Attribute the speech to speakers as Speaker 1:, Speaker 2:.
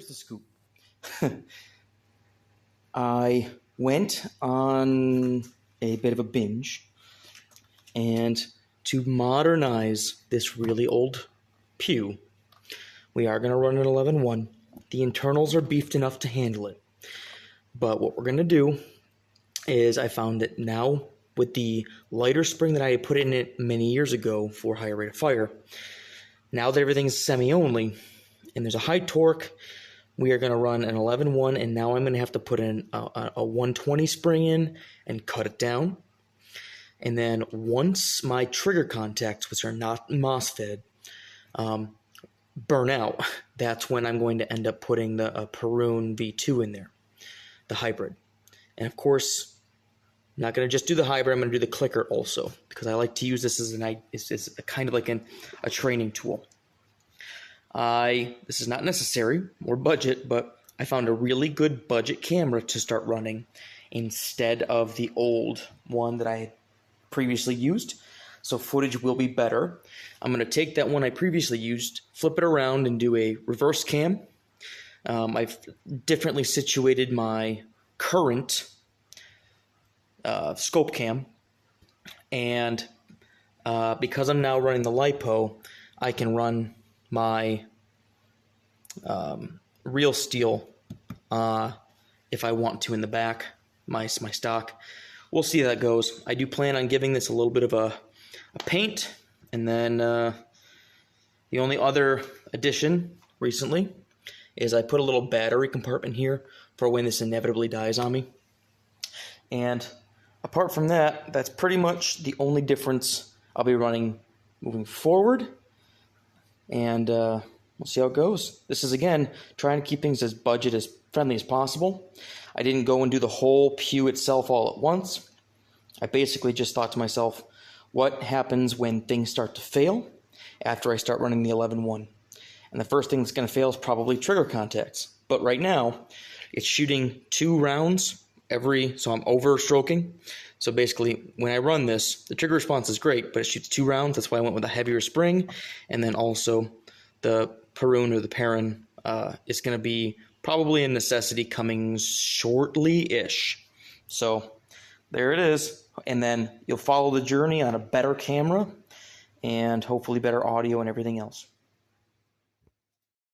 Speaker 1: here's the scoop. I went on a bit of a binge, and to modernize this really old pew, we are going to run an 11-1. The internals are beefed enough to handle it. But what we're going to do is I found that now with the lighter spring that I had put in it many years ago for higher rate of fire, now that everything's semi-only and there's a high torque, we are going to run an 11-1, and now I'm going to have to put in a 120 spring in and cut it down. And then once my trigger contacts, which are not MOSFET, burn out, that's when I'm going to end up putting the Perun V2 in there, the hybrid. And of course, I'm not going to just do the hybrid, I'm going to do the clicker also, because I like to use this as a kind of like a training tool. This is not necessary or budget, but I found a really good budget camera to start running instead of the old one that I had previously used. So footage will be better. I'm going to take that one I previously used, flip it around, and do a reverse cam. I've differently situated my current scope cam, and because I'm now running the LiPo, I can run my real steel if I want to in the back, my stock. We'll see how that goes. I do plan on giving this a little bit of a paint, and then the only other addition recently is I put a little battery compartment here for when this inevitably dies on me. And apart from that, that's pretty much the only difference I'll be running moving forward. And we'll see how it goes. This is, again, trying to keep things as budget as friendly as possible. I didn't go and do the whole pew itself all at once. I basically just thought to myself, what happens when things start to fail after I start running the 11-1? And the first thing that's going to fail is probably trigger contacts. But right now, it's shooting 2 rounds so I'm over stroking. So basically, when I run this, the trigger response is great, but it shoots 2 rounds. That's why I went with a heavier spring. And then also the Perun or the Perun is going to be probably a necessity coming shortly-ish. So there it is. And then you'll follow the journey on a better camera and hopefully better audio and everything else.